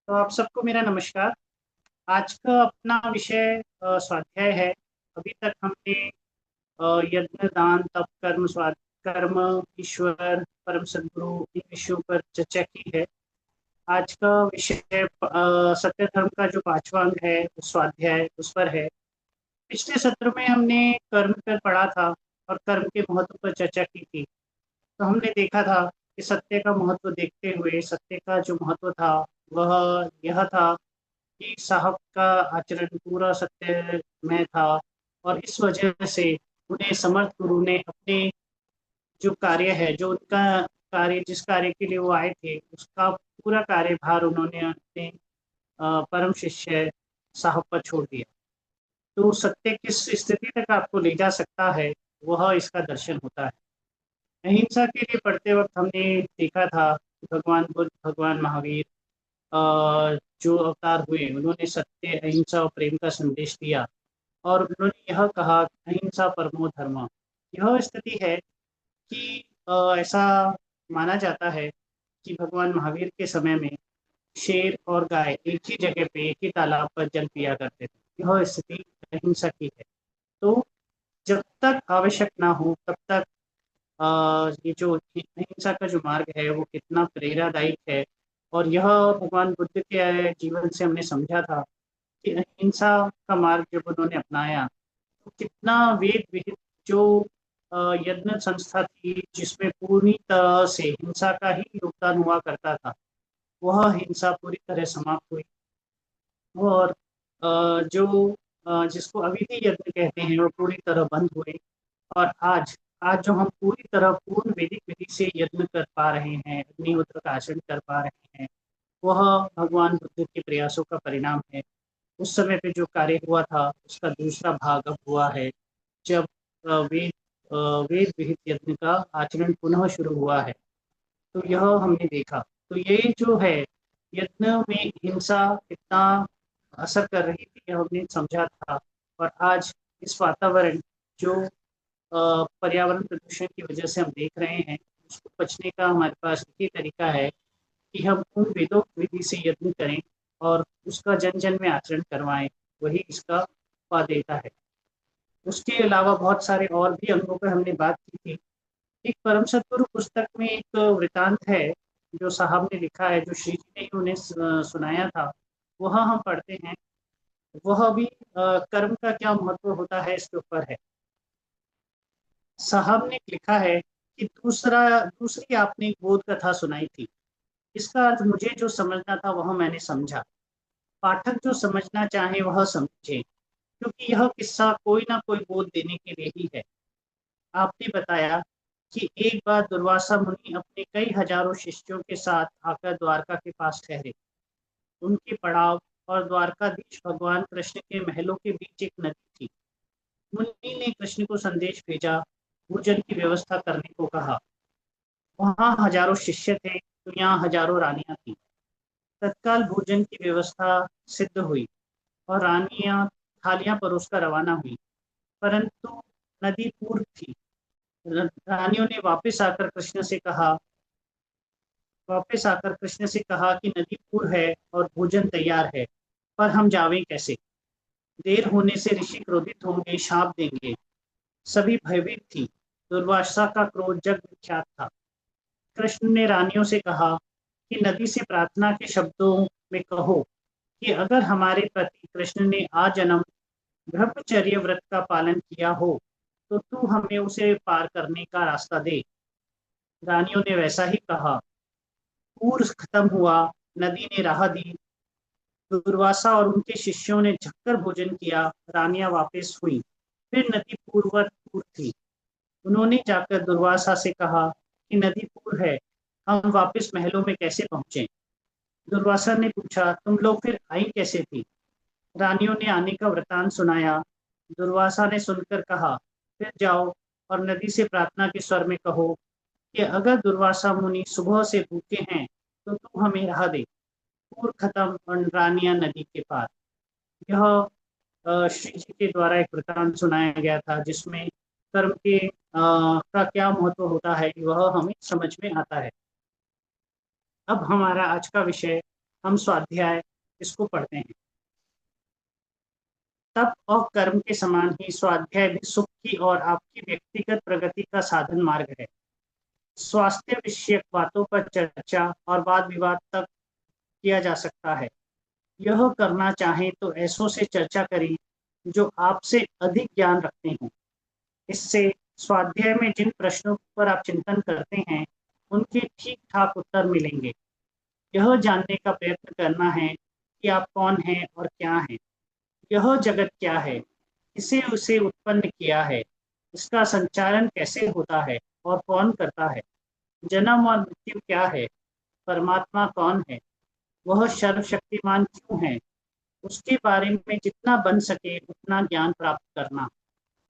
तो आप सबको मेरा नमस्कार। आज का अपना विषय स्वाध्याय है। अभी तक हमने यज्ञ, दान, तप, कर्म, स्वाद, कर्म, ईश्वर, परम सद्गुरु इन विषयों पर चर्चा की है। आज का विषय सत्य धर्म का जो पांचवा अंग है उस स्वाध्याय उस पर है। पिछले सत्र में हमने कर्म पर पढ़ा था और कर्म के महत्व पर चर्चा की थी। तो हमने देखा था कि सत्य का महत्व देखते हुए सत्य का जो महत्व था वह यह था कि साहब का आचरण पूरा सत्य में था और इस वजह से उन्हें समर्थ गुरु ने अपने जो कार्य है, जो उनका कार्य, जिस कार्य के लिए वो आए थे उसका पूरा कार्यभार उन्होंने अपने परम शिष्य साहब पर छोड़ दिया। तो सत्य किस स्थिति तक आपको ले जा सकता है वह इसका दर्शन होता है। अहिंसा के लिए पढ़ते वक्त हमने देखा था कि भगवान बुद्ध, भगवान महावीर जो अवतार हुए उन्होंने सत्य, अहिंसा और प्रेम का संदेश दिया और उन्होंने यह कहा अहिंसा परमो धर्म। यह स्थिति है कि ऐसा माना जाता है कि भगवान महावीर के समय में शेर और गाय एक ही जगह पे, एक ही तालाब पर जल पिया करते थे। यह स्थिति अहिंसा की है। तो जब तक आवश्यक ना हो तब तक ये जो अहिंसा का जो मार्ग है वो कितना प्रेरणादायक है। और यह भगवान बुद्ध के जीवन से हमने समझा था कि अहिंसा का मार्ग जब उन्होंने अपनाया तो कितना वेद विहित जो यज्ञ संस्था थी जिसमें पूरी तरह से हिंसा का ही योगदान हुआ करता था, वह हिंसा पूरी तरह समाप्त हुई। और जो जिसको अविधि यज्ञ कहते हैं वो पूरी तरह बंद हुए। और आज आज जो हम पूरी तरह पूर्ण वैदिक विधि से यज्ञ कर पा रहे हैं, अग्निहोत्र का आचरण कर पा रहे हैं, वह भगवान बुद्ध के प्रयासों का परिणाम है। उस समय पे जो कार्य हुआ था उसका दूसरा भाग अब हुआ है, जब वेद वेद विहित यज्ञ का आचरण पुनः शुरू हुआ है। तो यह हमने देखा। तो ये जो है यज्ञ में हिंसा कितना असर कर रही थी यह हमने समझा था। और आज इस वातावरण जो पर्यावरण प्रदूषण की वजह से हम देख रहे हैं उसको बचने का हमारे पास एक ही तरीका है कि हम उन वेदों विधि से यत्न करें और उसका जन जन में आचरण करवाएं। वही इसका पा देता है। उसके अलावा बहुत सारे और भी अंगों पर हमने बात की थी। एक परम सद्गुरु पुस्तक में एक वृतांत है जो साहब ने लिखा है, जो श्री जी ने उन्हें सुनाया था, वह हम पढ़ते हैं। वह भी कर्म का क्या महत्व होता है इसके ऊपर है। साहब ने लिखा है कि दूसरी आपने एक बोध कथा सुनाई थी। इसका अर्थ मुझे जो समझना था वह मैंने समझा। पाठक जो समझना चाहे वह समझे, क्योंकि यह किस्सा कोई ना कोई बोध देने के लिए ही है। आपने बताया कि एक बार दुर्वासा मुनि अपने कई हजारों शिष्यों के साथ आकर द्वारका के पास ठहरे। उनके पड़ाव और द्वारकाधीश भगवान कृष्ण के महलों के बीच एक नदी थी। मुनि ने कृष्ण को संदेश भेजा, भोजन की व्यवस्था करने को कहा। वहां हजारों शिष्य थे तो यहाँ हजारों रानियां थी। तत्काल भोजन की व्यवस्था सिद्ध हुई और रानियां थालियां परोसकर रवाना हुई। परंतु नदी पूर्व थी। रानियों ने वापस आकर कृष्ण से कहा कि नदी पूर्व है और भोजन तैयार है, पर हम जावें कैसे? देर होने से ऋषि क्रोधित होंगे, शाप देंगे। सभी भयभीत थी। दुर्वासा का क्रोध जग विख्यात था। कृष्ण ने रानियों से कहा कि नदी से प्रार्थना के शब्दों में कहो कि अगर हमारे प्रति कृष्ण ने आजन्म ब्रह्मचर्य व्रत का पालन किया हो तो तू हमें उसे पार करने का रास्ता दे। रानियों ने वैसा ही कहा। पूर्व खत्म हुआ, नदी ने राह दी। दुर्वासा और उनके शिष्यों ने झक्कर भोजन किया। रानियां वापस हुई। फिर नदी पूर्ववत पूर्व थी। उन्होंने जाकर दुर्वासा से कहा कि नदी पूर्व है, हम वापस महलों में कैसे पहुंचे? दुर्वासा ने पूछा, तुम लोग फिर आई कैसे थी? रानियों ने आने का वृतांत सुनाया। दुर्वासा ने सुनकर कहा, फिर जाओ और नदी से प्रार्थना के स्वर में कहो कि अगर दुर्वासा मुनि सुबह से भूखे हैं तो तू हमें राह दे। पूर खत्म और रानियां नदी के पार। यह श्री जी के द्वारा एक वृतांत सुनाया गया था जिसमें कर्म के का क्या महत्व होता है वह हमें समझ में आता है। अब हमारा आज का विषय, हम स्वाध्याय इसको पढ़ते हैं। तप और कर्म के समान ही स्वाध्याय भी सुख की और आपकी व्यक्तिगत प्रगति का साधन मार्ग है। स्वास्थ्य विषयक बातों पर चर्चा और वाद विवाद तक किया जा सकता है। यह करना चाहें तो ऐसों से चर्चा करें जो आपसे अधिक ज्ञान रखते हों। इससे स्वाध्याय में जिन प्रश्नों पर आप चिंतन करते हैं उनके ठीक ठाक उत्तर मिलेंगे। यह जानने का प्रयत्न करना है कि आप कौन हैं और क्या हैं, यह जगत क्या है, किसे उसे उत्पन्न किया है, इसका संचालन कैसे होता है और कौन करता है, जन्म और मृत्यु क्या है, परमात्मा कौन है, वह सर्वशक्तिमान क्यों है, उसके बारे में जितना बन सके उतना ज्ञान प्राप्त करना,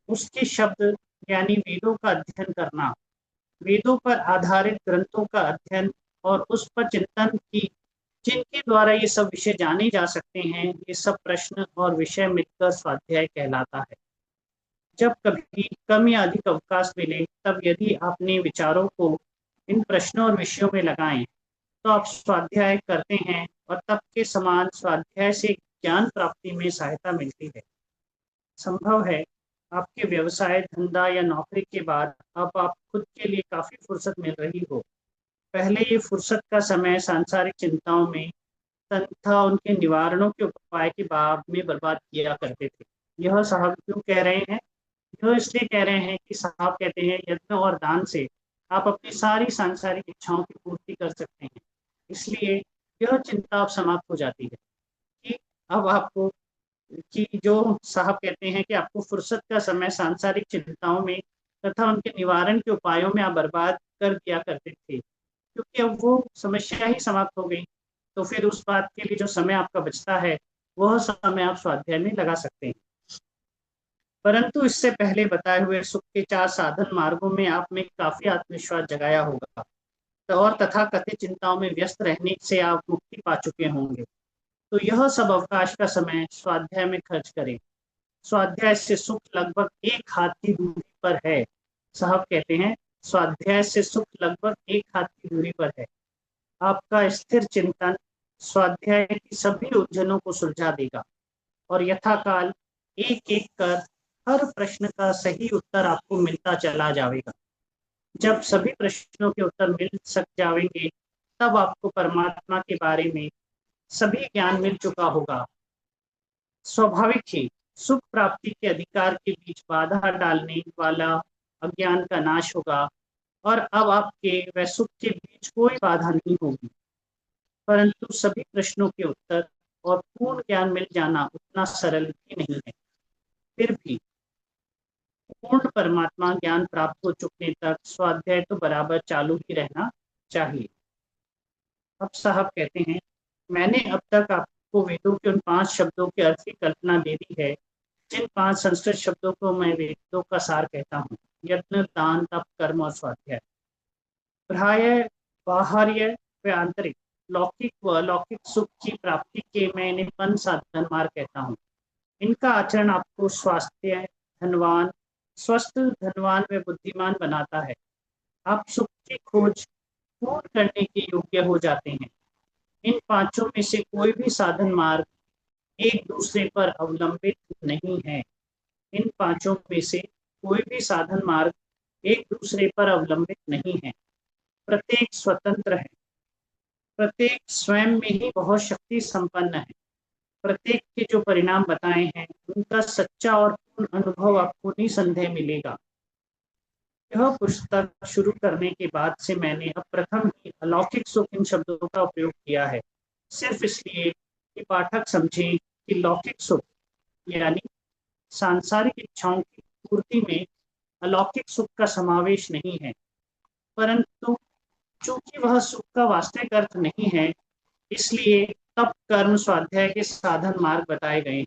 उसके शब्द यानी वेदों का अध्ययन करना, वेदों पर आधारित ग्रंथों का अध्ययन और उस पर चिंतन की जिनके द्वारा ये सब विषय जाने जा सकते हैं, ये सब प्रश्न और विषय मिलकर स्वाध्याय कहलाता है। जब कभी कम या अधिक अवकाश मिले तब यदि अपने विचारों को इन प्रश्नों और विषयों में लगाएं तो आप स्वाध्याय करते हैं और तब के समान स्वाध्याय से ज्ञान प्राप्ति में सहायता मिलती है। संभव है आपके व्यवसाय, धंधा या नौकरी के बाद अब आप खुद के लिए काफी फुर्सत मिल रही हो। पहले ये फुर्सत का समय सांसारिक चिंताओं में तथा उनके निवारणों के उपाय के बाद में बर्बाद किया करते थे। यह साहब क्यों कह रहे हैं? यह इसलिए कह रहे हैं कि साहब कहते हैं यज्ञ और दान से आप अपनी सारी सांसारिक इच्छाओं की पूर्ति कर सकते हैं। इसलिए यह चिंता अब समाप्त हो जाती है कि अब आपको कि जो साहब कहते हैं कि आपको फुर्सत का समय सांसारिक चिंताओं में तथा उनके निवारण के उपायों में आप बर्बाद कर दिया करते थे, क्योंकि अब वो समस्या ही समाप्त हो गई। तो फिर उस बात के लिए जो समय आपका बचता है वह समय आप स्वाध्याय में लगा सकते हैं। परंतु इससे पहले बताए हुए सुख के 4 साधन मार्गों में आप में काफी आत्मविश्वास जगाया होगा तो और तथा कथित चिंताओं में व्यस्त रहने से आप मुक्ति पा चुके होंगे। तो यह सब अवकाश का समय स्वाध्याय में खर्च करें। स्वाध्याय से सुख लगभग 1 हाथ की दूरी पर है। साहब कहते हैं स्वाध्याय से सुख लगभग 1 हाथ की दूरी पर है। आपका स्थिर चिंतन स्वाध्याय की सभी उलझनों को सुलझा देगा और यथाकाल एक एक कर हर प्रश्न का सही उत्तर आपको मिलता चला जाएगा। जब सभी प्रश्नों के उत्तर मिल सक जाएंगे तब आपको परमात्मा के बारे में सभी ज्ञान मिल चुका होगा। स्वाभाविक ही सुख प्राप्ति के अधिकार के बीच बाधा डालने वाला अज्ञान का नाश होगा और अब आपके व सुख के बीच कोई बाधा नहीं होगी। परंतु सभी प्रश्नों के उत्तर और पूर्ण ज्ञान मिल जाना उतना सरल भी नहीं है। फिर भी पूर्ण परमात्मा ज्ञान प्राप्त हो चुकने तक स्वाध्याय तो बराबर चालू ही रहना चाहिए। अब साहब कहते हैं मैंने अब तक आपको वेदों के उन 5 शब्दों के अर्थ की कल्पना दे दी है जिन 5 संस्कृत शब्दों को मैं वेदों का सार कहता हूँ। यत्न, दान, तप, कर्म और स्वाध्याय। प्राय बाहर्य व आंतरिक, लौकिक व अलौकिक सुख की प्राप्ति के मैं इन्हें पंच साधन मार्ग कहता हूँ। इनका आचरण आपको स्वास्थ्य, धनवान, स्वस्थ, धनवान व बुद्धिमान बनाता है। आप सुख की खोज पूर्ण करने के योग्य हो जाते हैं। इन पांचों में से कोई भी साधन मार्ग एक दूसरे पर अवलंबित नहीं है। इन पांचों में से कोई भी साधन मार्ग एक दूसरे पर अवलंबित नहीं है। प्रत्येक स्वतंत्र है, प्रत्येक स्वयं में ही बहुत शक्ति संपन्न है। प्रत्येक के जो परिणाम बताए हैं उनका सच्चा और पूर्ण अनुभव आपको निसंदेह मिलेगा। यह पुस्तक शुरू करने के बाद से मैंने अब प्रथम ही अलौकिक सुख इन शब्दों का उपयोग किया है, सिर्फ इसलिए कि पाठक समझे कि लौकिक सुख यानी सांसारिक इच्छाओं की पूर्ति में अलौकिक सुख का समावेश नहीं है। परंतु चूंकि वह सुख का वास्तविक अर्थ नहीं है, इसलिए तप, कर्म, स्वाध्याय के साधन मार्ग बताए गए हैं।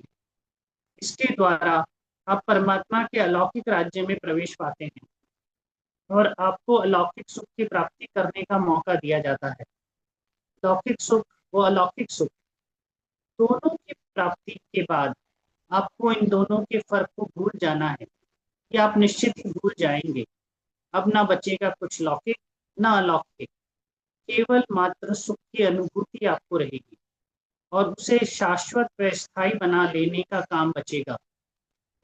इसके द्वारा आप परमात्मा के अलौकिक राज्य में प्रवेश पाते हैं और आपको अलौकिक सुख की प्राप्ति करने का मौका दिया जाता है। लौकिक सुख व अलौकिक सुख दोनों की प्राप्ति के बाद आपको इन दोनों के फर्क को भूल जाना है कि आप निश्चित ही भूल जाएंगे। अब ना बचेगा कुछ लौकिक ना अलौकिक, केवल मात्र सुख की अनुभूति आपको रहेगी। और उसे शाश्वत व स्थायी बना लेने का काम बचेगा,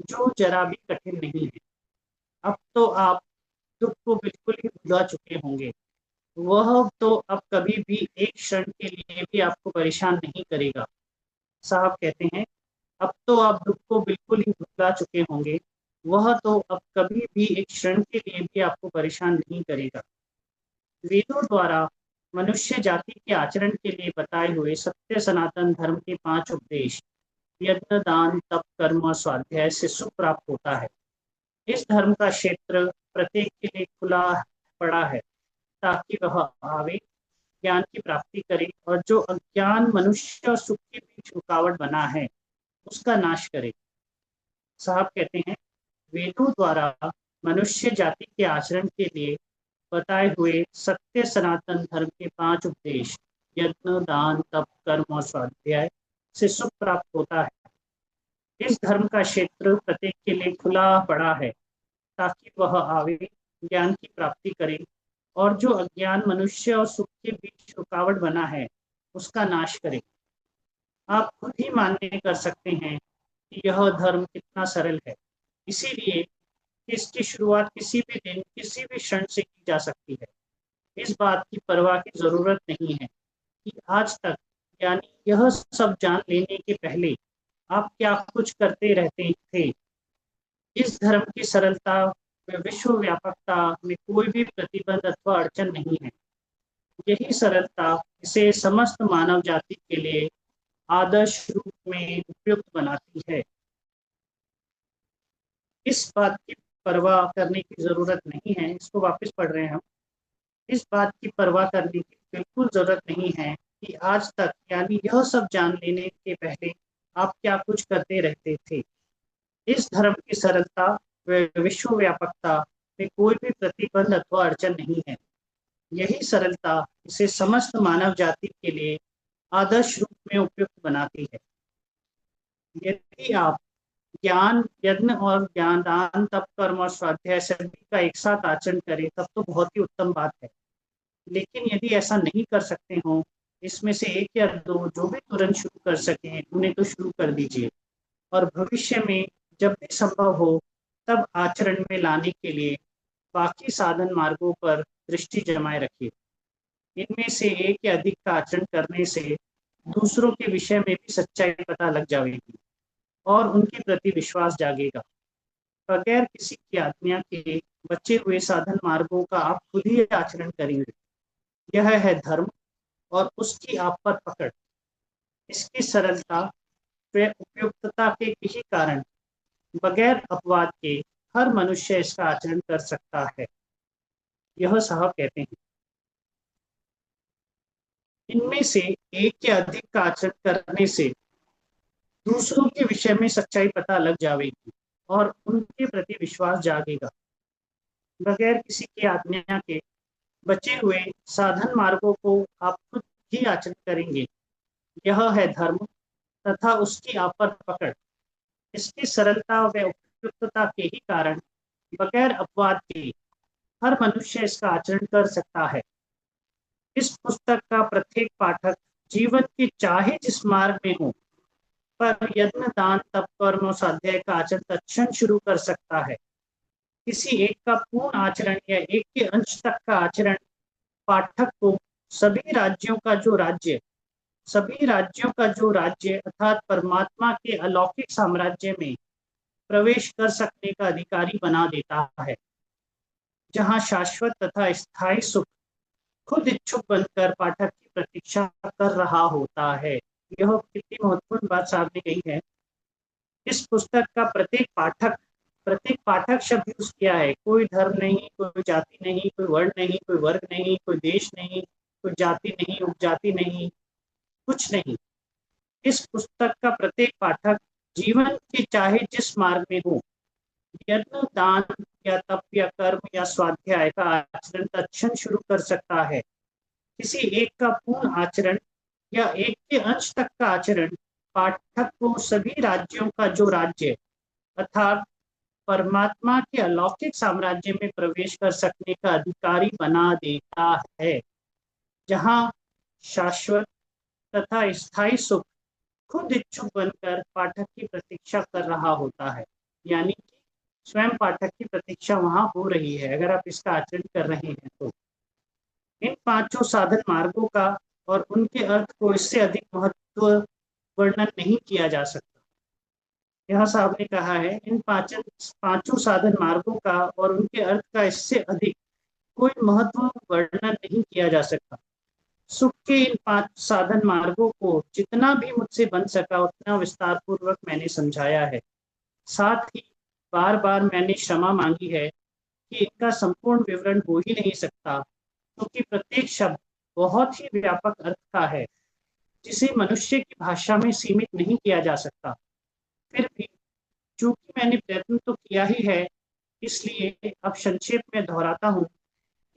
जो जरा भी कठिन नहीं है। अब तो आप दुख को बिल्कुल ही भुला चुके होंगे। वह तो अब कभी भी एक क्षण के लिए भी आपको परेशान नहीं करेगा। साहब कहते हैं, अब तो आप दुख को बिल्कुल ही भुला चुके होंगे। वह तो अब कभी भी एक क्षण के लिए भी आपको परेशान नहीं करेगा। वेदों द्वारा मनुष्य जाति के आचरण के लिए बताए हुए सत्य सनातन धर्म के 5 उपदेश, यज्ञ, दान, तप, कर्म और स्वाध्याय से सुख प्राप्त होता है। इस धर्म का क्षेत्र प्रत्येक के लिए खुला पड़ा है, ताकि वह आवे, ज्ञान की प्राप्ति करे और जो अज्ञान मनुष्य और सुख के बीच रुकावट बना है उसका नाश करे। साहब कहते हैं, वेदों द्वारा मनुष्य जाति के आचरण के लिए बताए हुए सत्य सनातन धर्म के 5 उपदेश, यज्ञ, दान, तप, कर्म और स्वाध्याय से सुख प्राप्त होता है। इस धर्म का क्षेत्र प्रत्येक के लिए खुला पड़ा है, ताकि वह आवे, ज्ञान की प्राप्ति करे और जो अज्ञान मनुष्य और सुख के बीच रुकावट बना है उसका नाश करे। आप खुद ही मान्य कर सकते हैं कि यह धर्म कितना सरल है। इसीलिए इसकी शुरुआत किसी भी दिन, किसी भी क्षण से की जा सकती है। इस बात की परवाह की जरूरत नहीं है कि आज तक, यानी यह सब जान लेने के पहले, आप क्या कुछ करते रहते थे। इस धर्म की सरलता व विश्व व्यापकता में कोई भी प्रतिबंध अथवा अड़चन नहीं है। यही सरलता इसे समस्त मानव जाति के लिए आदर्श रूप में उपयुक्त बनाती है। इस बात की परवाह करने की जरूरत नहीं है, इसको वापस पढ़ रहे हैं हम। इस बात की परवाह करने की बिल्कुल जरूरत नहीं है कि आज तक, यानी यह सब जान लेने के पहले, आप क्या कुछ करते रहते थे। इस धर्म की सरलता व विश्व व्यापकता में कोई भी प्रतिबंध अथवा अड़चन नहीं है। यही सरलता इसे समस्त मानव जाति के लिए आदर्श रूप में उपयुक्त बनाती है। यदि आप ज्ञान, यज्ञ और ज्ञान, दान, तप, कर्म और स्वाध्याय सभी का एक साथ आचरण करें तब तो बहुत ही उत्तम बात है। लेकिन यदि ऐसा नहीं कर सकते हो, इसमें से एक या दो जो भी तुरंत शुरू कर सकें उन्हें तो शुरू कर दीजिए, और भविष्य में जब भी संभव हो तब आचरण में लाने के लिए बाकी साधन मार्गों पर दृष्टि जमाए रखिए। इनमें से एक या अधिक का आचरण करने से दूसरों के विषय में भी सच्चाई पता लग जाएगी और उनके प्रति विश्वास जागेगा। बगैर किसी की आज्ञा के बचे हुए साधन मार्गों का आप खुद ही आचरण करेंगे। यह है धर्म और उसकी आप पर पकड़। इसकी सरलता व उपयुक्तता के यही कारण बगैर अपवाद के हर मनुष्य इसका आचरण कर सकता है। यह साहब कहते हैं, इनमें से एक या अधिक का आचरण करने से दूसरों के विषय में सच्चाई पता लग जाएगी और उनके प्रति विश्वास जागेगा। बगैर किसी की आज्ञा के बचे हुए साधन मार्गों को आप खुद ही आचरण करेंगे। यह है धर्म तथा उसकी आप पर पकड़। इसकी सरलता व उपयुक्तता के ही कारण बगैर अपवाद के हर मनुष्य इसका आचरण कर सकता है। इस पुस्तक का प्रत्येक पाठक जीवन के चाहे जिस मार्ग में हो, पर यज्ञ, दान, तप, कर्म और स्वाध्याय का आचरण तत्क्षण शुरू कर सकता है। किसी एक का पूर्ण आचरण या एक के अंश तक का आचरण पाठक को सभी राज्यों का जो राज्य अर्थात परमात्मा के अलौकिक साम्राज्य में प्रवेश कर सकने का अधिकारी बना देता है, जहां शाश्वत तथा स्थायी सुख खुद इच्छुक बनकर पाठक की प्रतीक्षा कर रहा होता है। यह कितनी महत्वपूर्ण बात सामने गई है। इस पुस्तक का प्रत्येक पाठक शब्द यूज किया है। कोई धर्म नहीं, कोई जाति नहीं, कोई वर्ण नहीं, कोई वर्ग नहीं, कोई देश नहीं, कोई जाति नहीं, उपजाति नहीं, कुछ नहीं। इस पुस्तक का प्रत्येक पाठक जीवन के चाहे जिस मार्ग में हो, यज्ञ, दान या तप या कर्म या स्वाध्याय का आचरण तत्क्षण शुरू कर सकता है। किसी एक का पूर्ण आचरण या एक के अंश तक का आचरण पाठक को सभी राज्यों का जो राज्य अर्थात परमात्मा के अलौकिक साम्राज्य में प्रवेश कर सकने का अधिकारी बना देता है, जहां शाश्वत तथा स्थायी सुख खुद इच्छुक बनकर पाठक की प्रतीक्षा कर रहा होता है। यानी कि स्वयं पाठक की प्रतीक्षा वहां हो रही है अगर आप इसका आचरण कर रहे हैं तो। इन पांचों साधन मार्गों का और उनके अर्थ को इससे अधिक महत्व वर्णन नहीं किया जा सकता। यह साहब ने कहा है, इन पांचों साधन मार्गों का और उनके अर्थ का इससे अधिक कोई महत्व वर्णन नहीं किया जा सकता। सुख के इन पांच साधन मार्गों को जितना भी मुझसे बन सका उतना विस्तार पूर्वक मैंने समझाया है। साथ ही बार बार मैंने क्षमा मांगी है कि इनका संपूर्ण विवरण हो ही नहीं सकता, क्योंकि प्रत्येक शब्द बहुत ही व्यापक अर्थ का है जिसे मनुष्य की भाषा में सीमित नहीं किया जा सकता। फिर भी चूंकि मैंने प्रयत्न तो किया ही है, इसलिए अब संक्षेप में दोहराता हूँ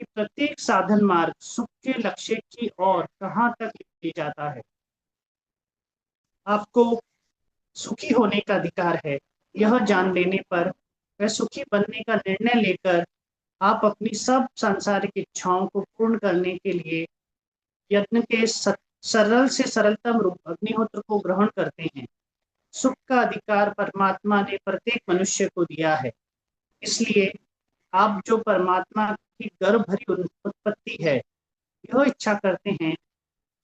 कि प्रत्येक साधन मार्ग सुख के लक्ष्य की ओर कहाँ तक ले जाता है। आपको सुखी होने का अधिकार है, यह जान लेने पर वह सुखी बनने का निर्णय लेकर आप अपनी सब सांसारिक इच्छाओं को पूर्ण करने के लिए यत्न के सरल से सरलतम रूप अग्निहोत्र को ग्रहण करते हैं। सुख का अधिकार परमात्मा ने प्रत्येक मनुष्य को दिया है, इसलिए आप जो परमात्मा की गर्भ भरी उत्पत्ति है, यह इच्छा करते हैं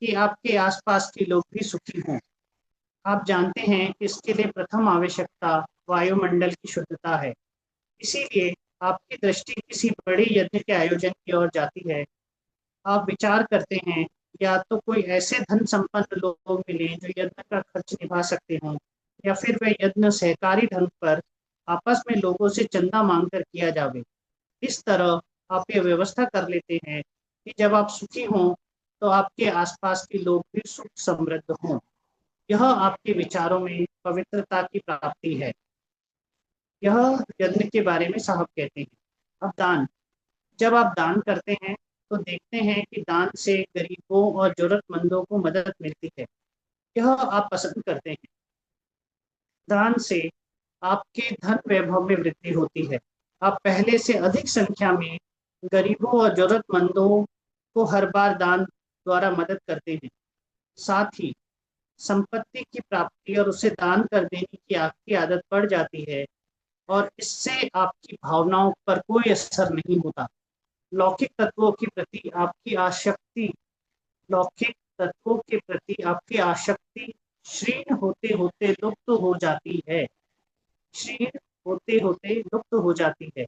कि आपके आसपास के लोग भी सुखी हों। आप जानते हैं कि इसके लिए प्रथम आवश्यकता वायुमंडल की शुद्धता है। इसीलिए आपकी दृष्टि किसी बड़े यज्ञ के आयोजन की ओर जाती है। आप विचार करते हैं या तो कोई ऐसे धन संपन्न लोग मिले जो यज्ञ का खर्च निभा सकते हों, या फिर वह यज्ञ सहकारी ढंग पर आपस में लोगों से चंदा मांगकर किया जावे। इस तरह आप ये व्यवस्था कर लेते हैं कि जब आप सुखी हों तो आपके आसपास के लोग भी सुख समृद्ध हों। यह आपके विचारों में पवित्रता की प्राप्ति है। यह यज्ञ के बारे में साहब कहते हैं। अब दान, जब आप दान करते हैं तो देखते हैं कि दान से गरीबों और जरूरतमंदों को मदद मिलती है। यह आप पसंद करते हैं। दान से आपके धन वैभव में वृद्धि होती है। आप पहले से अधिक संख्या में गरीबों और जरूरतमंदों को हर बार दान द्वारा मदद करते हैं। साथ ही संपत्ति की प्राप्ति और उसे दान कर देने की आपकी आदत पड़ जाती है, और इससे आपकी भावनाओं पर कोई असर नहीं होता। लौकिक तत्वों के प्रति आपकी आसक्ति लौकिक तत्वों के प्रति आपकी आसक्ति क्षीण होते होते लुप्त हो जाती है। क्षीण होते होते लुप्त हो जाती है।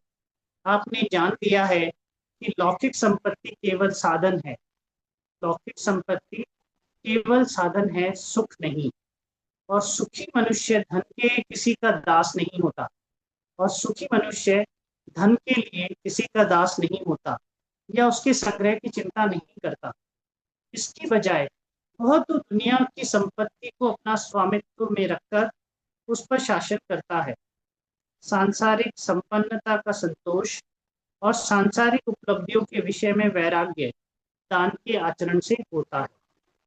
आपने जान लिया है कि लौकिक संपत्ति केवल साधन है। लौकिक संपत्ति केवल साधन है, सुख नहीं। और सुखी मनुष्य धन के किसी का दास नहीं होता, और सुखी मनुष्य धन के लिए किसी का दास नहीं होता या उसके संग्रह की चिंता नहीं करता। इसकी बजाय वह तो दुनिया की संपत्ति को अपना स्वामित्व में रखकर उस पर शासन करता है। सांसारिक संपन्नता का संतोष और सांसारिक उपलब्धियों के विषय में वैराग्य दान के आचरण से होता है।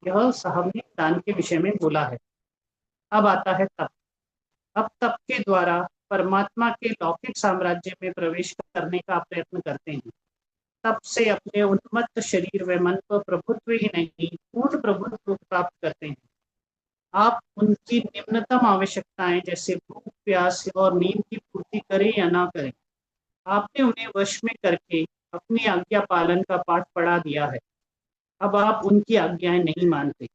यह साहब ने दान के विषय में बोला है। अब आता है तप। अब तप के द्वारा परमात्मा के लौकिक साम्राज्य में प्रवेश करने का प्रयत्न करते हैं। तप से अपने उन्मत्त शरीर व मन पर प्रभुत्व ही नहीं, पूर्ण प्रभुत्व प्राप्त करते हैं। आप उनकी निम्नतम आवश्यकताएं जैसे भूख, प्यास और नींद की पूर्ति करें या ना करें, आपने उन्हें वश में करके अपनी आज्ञा पालन का पाठ पढ़ा दिया है। अब आप उनकी आज्ञाएं नहीं मानते।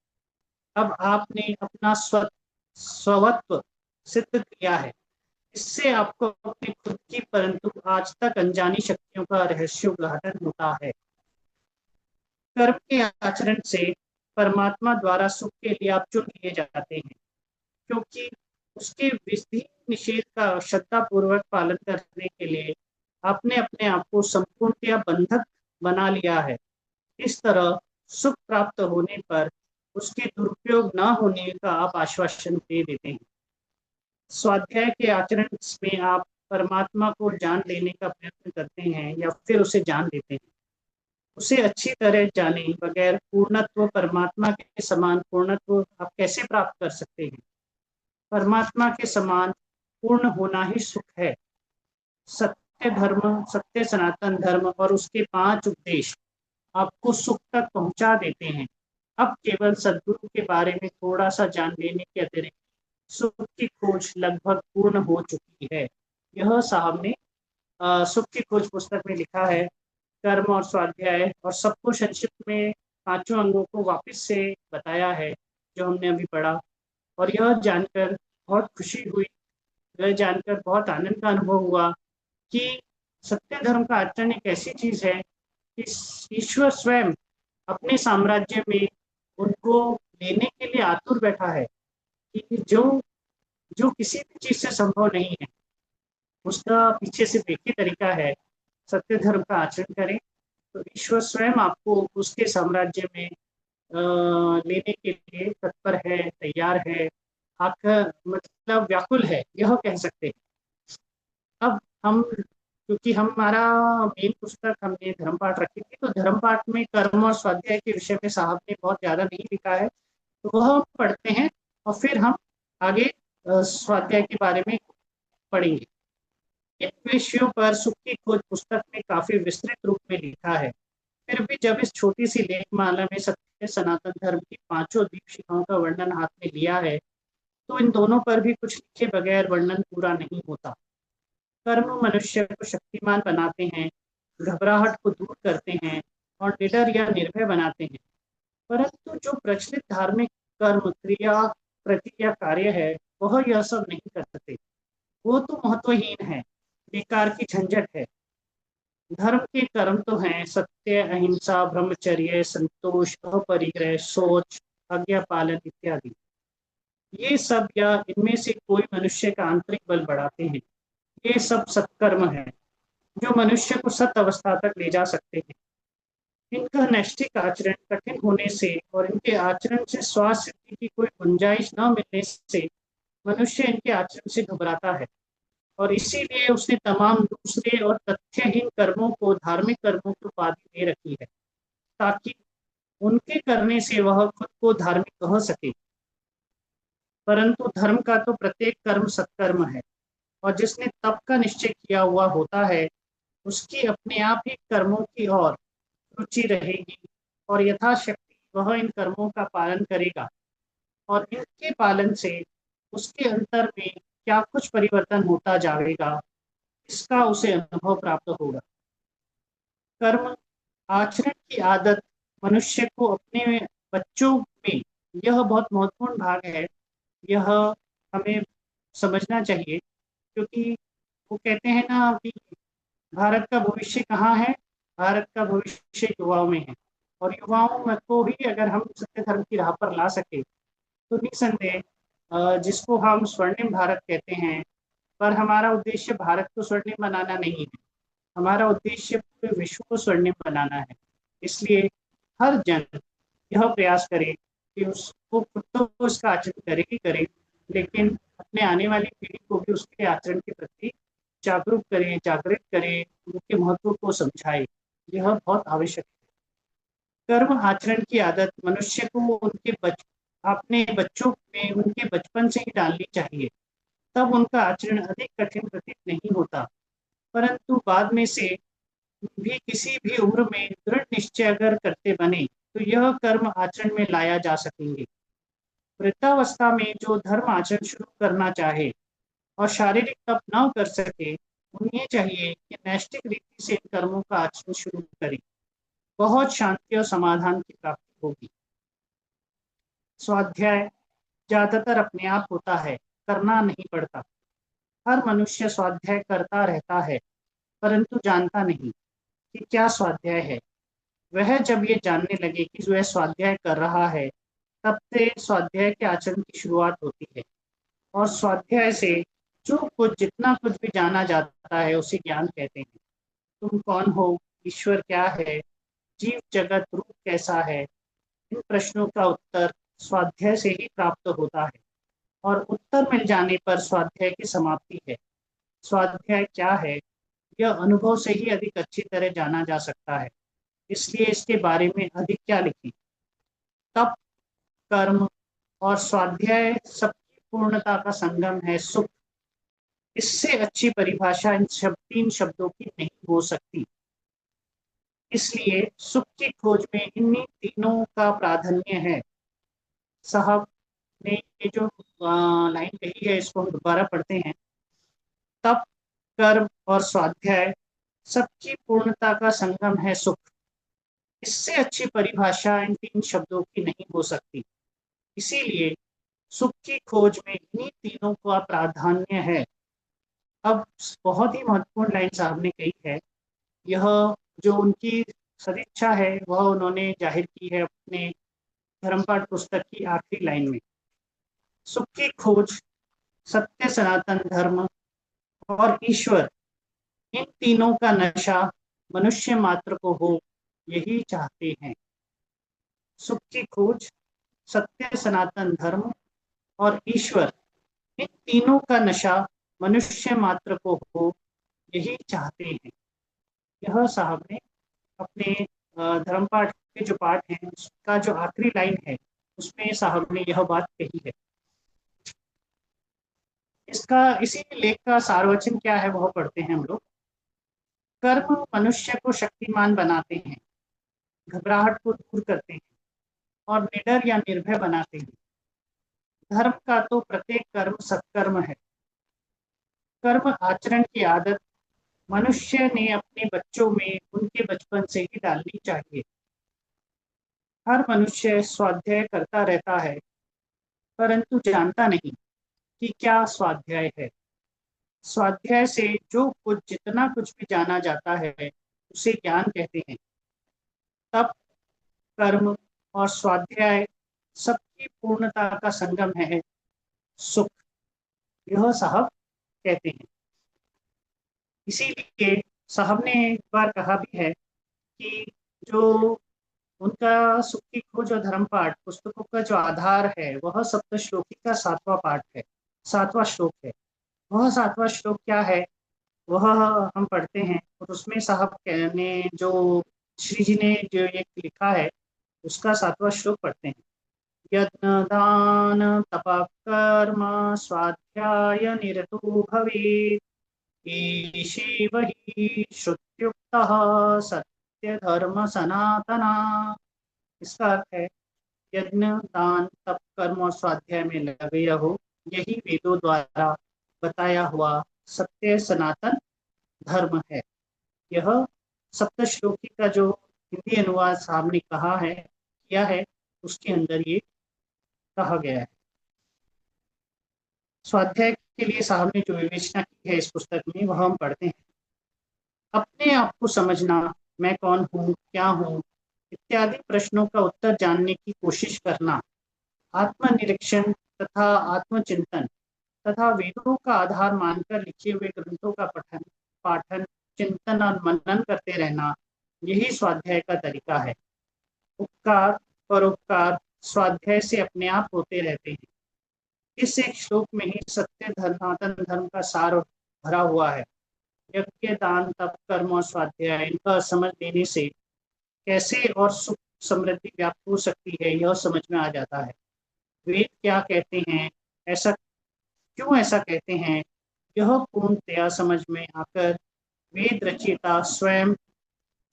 अब आपने अपना स्वत्व सिद्ध किया है। इससे आपको अपनी खुद की परंतु आज तक अनजानी शक्तियों का रहस्य उद्घाटन होता है। कर्म के आचरण से परमात्मा द्वारा सुख के लिए आप चुन लिए जाते हैं, क्योंकि उसके विधि निषेध का श्रद्धा पूर्वक पालन करने के लिए आपने अपने आप को संपूर्णतया बंधक बना लिया है। इस तरह सुख प्राप्त होने पर उसके दुरुपयोग न होने का आप आश्वासन दे देते हैं। स्वाध्याय के आचरण में आप परमात्मा को जान लेने का प्रयत्न करते हैं या फिर उसे जान लेते हैं। उसे अच्छी तरह जाने बगैर पूर्णत्व, परमात्मा के समान पूर्णत्व आप कैसे प्राप्त कर सकते हैं? परमात्मा के समान पूर्ण होना ही सुख है। सत्य धर्म, सत्य सनातन धर्म और उसके 5 उपदेश आपको सुख तक पहुंचा देते हैं। अब केवल सद्गुरु के बारे में थोड़ा सा जान लेने के अतिरिक्त सुख की खोज लगभग पूर्ण हो चुकी है। यह साहब ने सुख की खोज पुस्तक में लिखा है। कर्म और स्वाध्याय और सबको संक्षिप्त में पांचों अंगों को वापस से बताया है जो हमने अभी पढ़ा। और यह जानकर बहुत खुशी हुई, यह जानकर बहुत आनंद का अनुभव हुआ कि सत्य धर्म का आचरण एक ऐसी चीज है कि ईश्वर स्वयं अपने साम्राज्य में उनको लेने के लिए आतुर बैठा है कि जो जो किसी भी चीज से संभव नहीं है, उसका पीछे से एक ही तरीका है, सत्य धर्म का आचरण करें तो ईश्वर स्वयं आपको उसके साम्राज्य में लेने के लिए तत्पर है, तैयार है, आपका मतलब व्याकुल है, यह कह सकते हैं। अब हम, क्योंकि हमारा मेन पुस्तक हमने धर्म पाठ रखी थी, तो धर्म पाठ में कर्म और स्वाध्याय के विषय में साहब ने बहुत ज्यादा नहीं लिखा है, तो वह हम पढ़ते हैं और फिर हम आगे स्वाध्याय के बारे में पढ़ेंगे। इन विषयों पर सुख की खोज पुस्तक में काफी विस्तृत रूप में लिखा है। फिर भी जब इस छोटी सी लेखमाला में सत्य सनातन धर्म की पांचों दीप शिखाओं का वर्णन हाथ में लिया है, तो इन दोनों पर भी कुछ लिखे बगैर वर्णन पूरा नहीं होता। कर्म मनुष्य को शक्तिमान बनाते हैं, घबराहट को दूर करते हैं और निडर या निर्भय बनाते हैं। परंतु जो प्रचलित धार्मिक कर्म क्रिया प्रति या कार्य है, वह यह सब नहीं कर सकते। वो तो महत्वहीन है, बेकार की झंझट है। धर्म के कर्म तो हैं सत्य, अहिंसा, ब्रह्मचर्य, संतोष, अपरिग्रह, सोच, आज्ञा पालन इत्यादि। ये सब या इनमें से कोई मनुष्य का आंतरिक बल बढ़ाते हैं। ये सब सत्कर्म है जो मनुष्य को सत अवस्था तक ले जा सकते हैं। इनका नैष्ठिक आचरण कठिन होने से और इनके आचरण से स्वास्थ्य सिद्धि की कोई गुंजाइश न मिलने से मनुष्य इनके आचरण से घबराता है और इसीलिए उसने तमाम दूसरे और तथ्यहीन कर्मों को धार्मिक कर्मों की उपाधि दे रखी है, ताकि उनके करने से वह खुद को धार्मिक कह सके। परंतु धर्म का तो प्रत्येक कर्म सत्कर्म है, और जिसने तप का निश्चय किया हुआ होता है, उसकी अपने आप ही कर्मों की ओर रुचि रहेगी और यथाशक्ति वह इन कर्मों का पालन करेगा, और इनके पालन से उसके अंतर में क्या कुछ परिवर्तन होता जाएगा, इसका उसे अनुभव प्राप्त होगा। कर्म आचरण की आदत मनुष्य को अपने बच्चों में, यह बहुत महत्वपूर्ण भाग है, यह हमें समझना चाहिए, क्योंकि वो कहते हैं ना कि भारत का भविष्य कहाँ है, भारत का भविष्य युवाओं में है, और युवाओं में को ही अगर हम सत्य धर्म की राह पर ला सके तो निसंदेह जिसको हम स्वर्णिम भारत कहते हैं, पर हमारा उद्देश्य भारत को स्वर्णिम बनाना नहीं है, हमारा उद्देश्य पूरे विश्व को स्वर्णिम बनाना है। इसलिए हर जन यह प्रयास करे कि उसको खुद तो उसका आचरण करे ही करे, लेकिन अपने आने वाली पीढ़ी को भी उसके आचरण के प्रति जागरूक करे, जागृत करे, उनके महत्व को समझाए। यह बहुत आवश्यक है। कर्म आचरण की आदत मनुष्य को अपने बच्चों में उनके बचपन से ही डालनी चाहिए, तब उनका आचरण अधिक कठिन प्रतीत नहीं होता। परंतु बाद में से भी किसी भी उम्र में दृढ़ निश्चय अगर करते बने तो यह कर्म आचरण में लाया जा सकेंगे। वृद्धावस्था में जो धर्म आचरण शुरू करना चाहे और शारीरिक तप न कर सके, उन्हें चाहिए कि नैष्ठिक रीति से इन कर्मों का आचरण शुरू करें। बहुत शांति और समाधान की प्राप्ति होगी। स्वाध्याय ज्यादातर अपने आप होता है, करना नहीं पड़ता। हर मनुष्य स्वाध्याय करता रहता है, परंतु जानता नहीं कि क्या स्वाध्याय है। वह जब ये जानने लगे कि वह स्वाध्याय कर रहा है, तब से स्वाध्याय के आचरण की शुरुआत होती है। और स्वाध्याय से जो कुछ जितना कुछ भी जाना जाता है उसे ज्ञान कहते हैं। तुम कौन हो, ईश्वर क्या है, जीव जगत रूप कैसा है, इन प्रश्नों का उत्तर स्वाध्याय से ही प्राप्त होता है, और उत्तर मिल जाने पर स्वाध्याय की समाप्ति है। स्वाध्याय क्या है, यह अनुभव से ही अधिक अच्छी तरह जाना जा सकता है। इसलिए इसके बारे में अधिक क्या लिखें। तप, कर्म और स्वाध्याय सबकी पूर्णता का संगम है सुख। इससे अच्छी परिभाषा इन तीन शब्दों की नहीं हो सकती। इसलिए सुख की खोज में इन्हीं तीनों का प्राधान्य है। साहब ने ये जो लाइन कही है, इसको हम दोबारा पढ़ते हैं। तप, कर्म और स्वाध्याय सबकी पूर्णता का संगम है सुख। इससे अच्छी परिभाषा इन तीन शब्दों की नहीं हो सकती। इसीलिए सुख की खोज में इन्हीं तीनों का प्राधान्य है। अब बहुत ही महत्वपूर्ण लाइन साहब ने कही है। यह जो उनकी सदिच्छा है वह उन्होंने जाहिर की है अपने धर्मपाठ पुस्तक की आखिरी लाइन में। सुख की खोज, सत्य, सनातन धर्म और ईश्वर, इन तीनों का नशा मनुष्य मात्र को हो, यही चाहते हैं। सुख की खोज, सत्य, सनातन धर्म और ईश्वर, इन तीनों का नशा मनुष्य मात्र को हो, यही चाहते हैं। यह साहब ने अपने धर्मपाठ के जो पाठ हैं उसका जो आखिरी लाइन है उसमें साहब ने यह बात कही है। इसका इसी लेख का सारवचन क्या है वह पढ़ते हैं हम लोग। कर्म मनुष्य को शक्तिमान बनाते हैं, घबराहट को दूर करते हैं और निडर या निर्भय बनाते हैं। धर्म का तो प्रत्येक कर्म सत्कर्म है। कर्म आचरण की आदत मनुष्य ने अपने बच्चों में उनके बचपन से ही डालनी चाहिए। हर मनुष्य स्वाध्याय करता रहता है, परंतु जानता नहीं कि क्या स्वाध्याय है। स्वाध्याय से जो कुछ जितना कुछ भी जाना जाता है उसे ज्ञान कहते हैं। तप, कर्म और स्वाध्याय सबकी पूर्णता का संगम है सुख, यह साहब कहते हैं। इसीलिए साहब ने एक बार कहा भी है कि जो उनका सुख की खोज और धर्मपाठ पुस्तकों का जो आधार है वह सप्तश्लोकी का 7वां पाठ है, 7वां श्लोक है। वह 7वां श्लोक क्या है वह हम पढ़ते हैं और उसमें साहब ने जो श्री जी ने जो ये लिखा है उसका 7वां श्लोक पढ़ते हैं। यज्ञ दान तप कर्म स्वाध्याय निरतो भवेत्, ईशी वही श्रुत्युक्तः सत्य धर्म सनातना। इसका अर्थ है यज्ञ दान तप कर्म और स्वाध्याय में लगे रहो, यही वेदों द्वारा बताया हुआ सत्य सनातन धर्म है। यह सप्तश्लोकी का जो हिंदी अनुवाद साहब ने कहा है किया है उसके अंदर ये कहा गया है। स्वाध्याय के लिए साहब ने जो विवेचना की है इस पुस्तक में वह हम पढ़ते हैं। अपने आप को समझना, मैं कौन हूँ, क्या हूँ इत्यादि प्रश्नों का उत्तर जानने की कोशिश करना, आत्मनिरीक्षण तथा आत्मचिंतन तथा वेदों का आधार मानकर लिखे हुए ग्रंथों का पठन, पाठन, चिंतन और मनन करते रहना, यही स्वाध्याय का तरीका है। उपकार परोपकार स्वाध्याय से अपने आप होते रहते हैं। इस एक श्लोक में ही सत्य सनातन धर्म का सार भरा हुआ है। यज्ञ दान तप कर्म और स्वाध्याय इनका समझ लेने से कैसे और सुख समृद्धि व्याप्त हो सकती है यह समझ में आ जाता है। वेद क्या कहते हैं, ऐसा क्यों ऐसा कहते हैं, यह पूर्णतया समझ में आकर वेद रचयिता स्वयं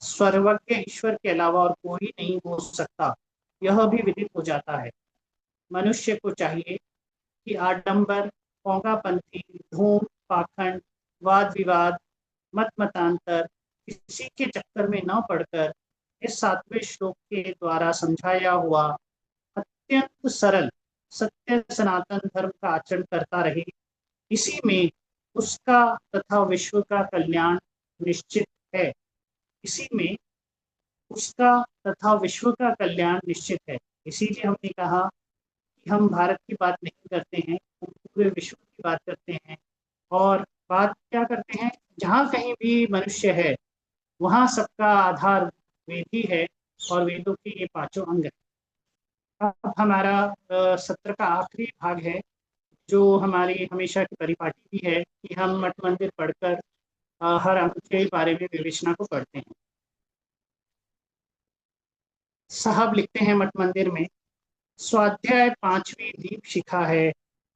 सर्वज्ञ ईश्वर के अलावा और कोई नहीं हो सकता यह भी विदित हो जाता है। मनुष्य को चाहिए कि आडंबर, पंथी, धूम, पाखंड, वाद विवाद, मत मतांतर किसी के चक्कर में न पड़कर इस 7वें श्लोक के द्वारा समझाया हुआ अत्यंत सरल सत्य सनातन धर्म का आचरण करता रहे। इसी में उसका तथा विश्व का कल्याण निश्चित है। इसी में उसका तथा विश्व का कल्याण निश्चित है। इसीलिए हमने कहा कि हम भारत की बात नहीं करते हैं, हम पूरे विश्व की बात करते हैं। और बात क्या करते हैं, जहाँ कहीं भी मनुष्य है वहाँ सबका आधार वेद ही है और वेदों के ये पांचों अंग है। अब हमारा सत्र का आखिरी भाग है जो हमारी हमेशा की परिपाटी भी है कि हम मठ मंदिर पढ़कर हर अंग के बारे में विवेचना को पढ़ते हैं। साहब लिखते हैं मठ मंदिर में, स्वाध्याय 5वीं दीप शिखा है,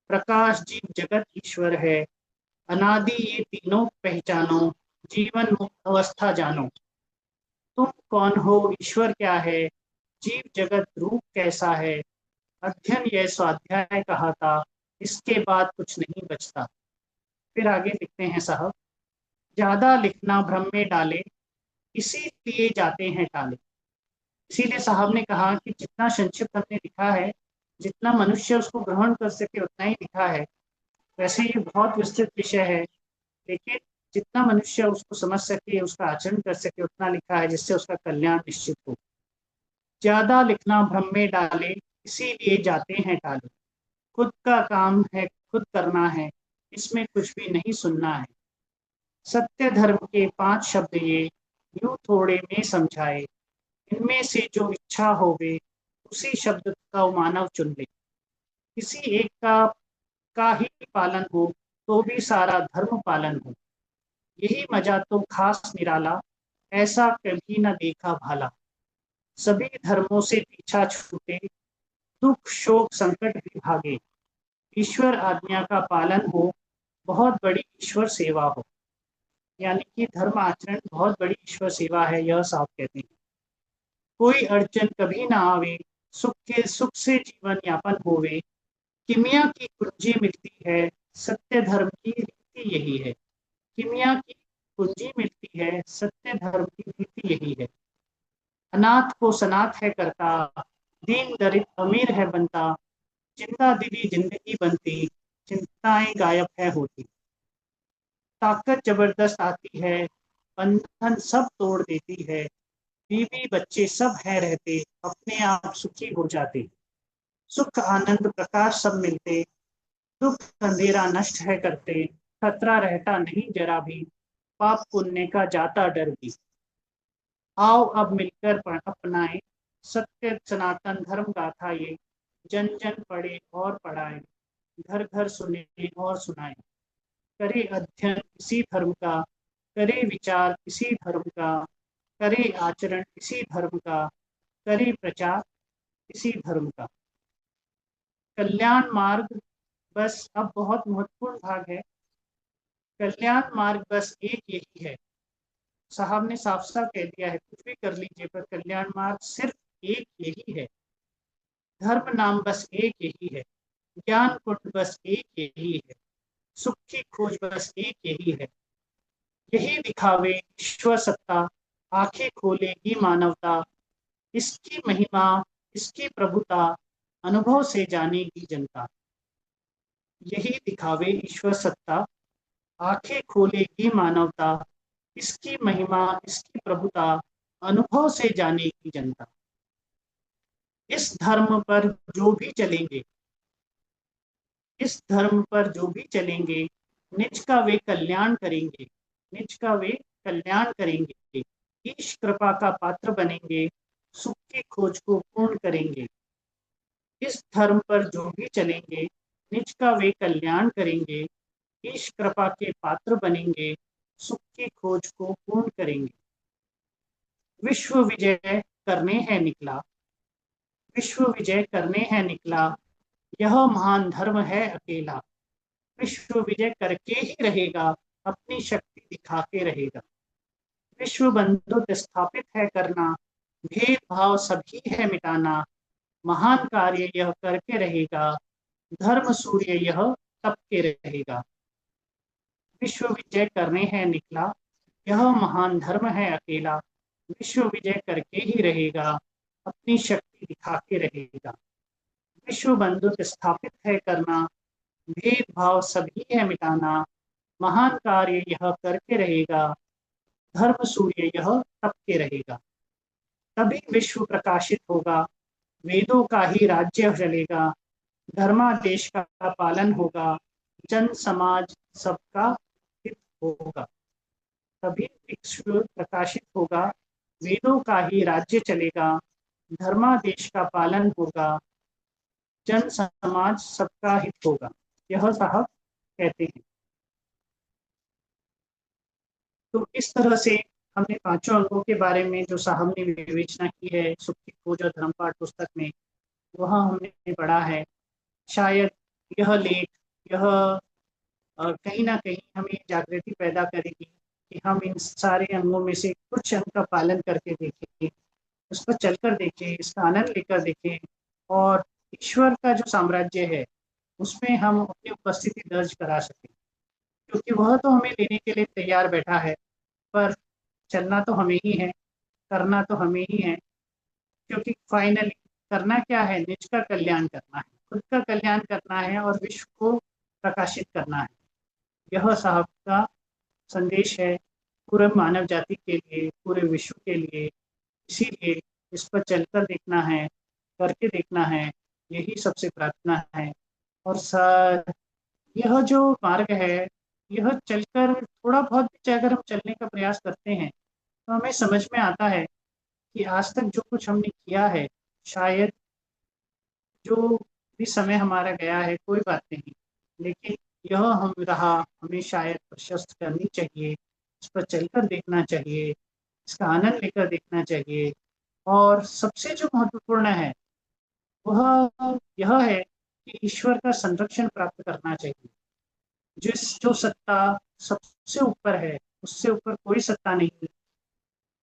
प्रकाश जीव जगत ईश्वर है, अनादि ये तीनों पहचानो, जीवन मुक्त अवस्था जानो। तुम कौन हो, ईश्वर क्या है, जीव जगत रूप कैसा है, अध्ययन यह स्वाध्याय कहा था, इसके बाद कुछ नहीं बचता। फिर आगे लिखते हैं साहब, ज्यादा लिखना भ्रम में डाले, इसीलिए जाते हैं टाले। इसीलिए साहब ने कहा कि जितना संक्षिप्त हमने लिखा है, जितना मनुष्य उसको ग्रहण कर सके उतना ही लिखा है। वैसे ये बहुत विस्तृत विषय है, लेकिन जितना मनुष्य उसको समझ सके, उसका आचरण कर सके, उतना लिखा है जिससे उसका कल्याण निश्चित हो। ज्यादा लिखना भ्रम में डाले, इसीलिए जाते हैं टाले। खुद का काम है खुद करना है, इसमें कुछ भी नहीं सुनना है। सत्य धर्म के 5 शब्द ये, यूं थोड़े में समझाए। इनमें से जो इच्छा होवे, उसी शब्द का वो मानव चुन ले। किसी एक का ही पालन हो, तो भी सारा धर्म पालन हो। यही मजा तो खास निराला, ऐसा कभी न देखा भाला। सभी धर्मों से पीछा छूटे, दुख शोक संकट भी भागे। ईश्वर आज्ञा का पालन हो, बहुत बड़ी ईश्वर सेवा हो। यानी कि धर्म आचरण बहुत बड़ी ईश्वर सेवा है, यह साफ कहते हैं। कोई अड़चन कभी ना आवे, सुख से जीवन यापन होवे। किमिया की कुंजी मिलती है, सत्य धर्म की रीति यही है। किमिया की कुंजी मिलती है, सत्य धर्म की रीति यही है। अनाथ को सनाथ है करता, दीन दरिद्र अमीर है बनता। चिंता दिली जिंदगी बनती, चिंताएं गायब है होती। ताकत जबरदस्त आती है, बंधन सब तोड़ देती है। बीवी बच्चे सब है रहते, अपने आप सुखी हो जाते। सुख आनंद प्रकाश सब मिलते, दुख अंधेरा नष्ट है करते। खतरा रहता नहीं जरा भी, पाप पुण्य का जाता डर भी। आओ अब मिलकर अपनाए, सत्य सनातन धर्म गाथा ये। जन जन पढ़े और पढ़ाए, घर घर सुने और सुनाए। करे अध्ययन इसी धर्म का, करे विचार इसी धर्म का, करे आचरण इसी धर्म का, करे प्रचार इसी धर्म का। कल्याण मार्ग बस अब बहुत महत्वपूर्ण भाग है। कल्याण मार्ग बस एक यही है। साहब ने साफ साफ कह दिया है, कुछ भी कर लीजिए पर कल्याण मार्ग सिर्फ एक यही है। धर्म नाम बस एक यही है, ज्ञान कुंड बस एक यही है, सुख की खोज बस एक यही है। यही दिखावे ईश्वर सत्ता, आंखें खोलेगी मानवता। इसकी महिमा इसकी प्रभुता, अनुभव से जानेगी जनता। यही दिखावे ईश्वर सत्ता, आंखें खोलेगी मानवता। इसकी महिमा इसकी प्रभुता, अनुभव से जानेगी जनता। इस धर्म पर जो भी चलेंगे, इस धर्म पर जो भी चलेंगे, निज का वे कल्याण करेंगे, निज का वे कल्याण करेंगे। ईश कृपा का पात्र बनेंगे, सुख की खोज को पूर्ण करेंगे। इस धर्म पर जो भी चलेंगे, निज का वे कल्याण करेंगे। ईश कृपा के पात्र बनेंगे, सुख की खोज को पूर्ण करेंगे। विश्व विजय करने है निकला, विश्व विजय करने है निकला। यह महान धर्म है अकेला। विश्व विजय करके ही रहेगा, अपनी शक्ति दिखा के रहेगा। विश्व बंधुत्व स्थापित है करना, भेदभाव सभी है मिटाना। महान कार्य यह करके रहेगा, धर्म सूर्य यह तप के रहेगा। विश्व विजय करने है निकला, यह महान धर्म है अकेला। विश्व विजय करके ही रहेगा, अपनी शक्ति दिखा के रहेगा। विश्व बंधुत्व स्थापित है करना, भेदभाव सभी है मिटाना। महान कार्य यह करके रहेगा, धर्म सूर्य यह तप के रहेगा। तभी विश्व प्रकाशित होगा, वेदों का ही राज्य चलेगा। धर्मादेश का पालन होगा, जन समाज सबका हित होगा। तभी विश्व प्रकाशित होगा, वेदों का ही राज्य चलेगा। धर्मादेश का पालन होगा, जन समाज सबका हित होगा। यह साहब कहते हैं। तो इस तरह से हमने पांचों अंगों के बारे में जो साहब ने विवेचना की है सुख की खोज और धर्मपाठ पुस्तक में, वह हमने पढ़ा है। शायद यह लेख, यह कहीं ना कहीं हमें जागृति पैदा करेगी कि हम इन सारे अंगों में से कुछ अंग का पालन करके देखें, उस पर चलकर देखें, इसका आनंद लेकर देखें और ईश्वर का जो साम्राज्य है उसमें हम अपनी उपस्थिति दर्ज करा सकें, क्योंकि वह तो हमें लेने के लिए तैयार बैठा है, पर चलना तो हमें ही है, करना तो हमें ही है। क्योंकि फाइनली करना क्या है, निज का कल्याण करना है, खुद का कल्याण करना है और विश्व को प्रकाशित करना है। यह साहब का संदेश है पूरे मानव जाति के लिए, पूरे विश्व के लिए। इसीलिए इस पर चलकर देखना है, करके देखना है, यही सबसे प्रार्थना है। और यह जो मार्ग है, यह चलकर थोड़ा बहुत भी अगर हम चलने का प्रयास करते हैं तो हमें समझ में आता है कि आज तक जो कुछ हमने किया है, शायद जो भी समय हमारा गया है कोई बात नहीं, लेकिन यह हम रहा हमें शायद प्रशस्त करनी चाहिए, इस पर चलकर देखना चाहिए, इसका आनंद लेकर देखना चाहिए। और सबसे जो महत्वपूर्ण है वह यह है कि ईश्वर का संरक्षण प्राप्त करना चाहिए। जो सत्ता सबसे ऊपर है, उससे ऊपर कोई सत्ता नहीं,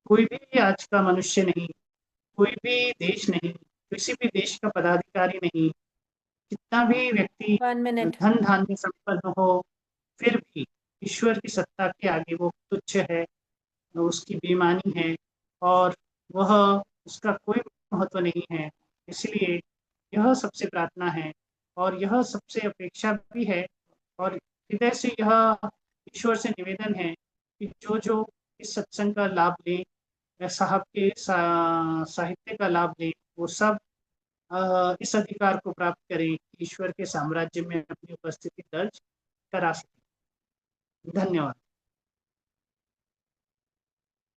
कोई भी आज का मनुष्य नहीं, कोई भी देश नहीं, किसी भी देश का पदाधिकारी नहीं, कितना भी व्यक्ति 1 minute। धन धान्य संपन्न हो, फिर भी ईश्वर की सत्ता के आगे वो तुच्छ है, उसकी बेईमानी है और वह उसका कोई महत्व नहीं है। इसलिए यह सबसे प्रार्थना है और यह सबसे अपेक्षा भी है और हृदय से यह ईश्वर से निवेदन है कि जो जो इस सत्संग का लाभ ले, साहब के साहित्य का लाभ ले, वो सब इस अधिकार को प्राप्त करें कि ईश्वर के साम्राज्य में अपनी उपस्थिति दर्ज करा सके। धन्यवाद।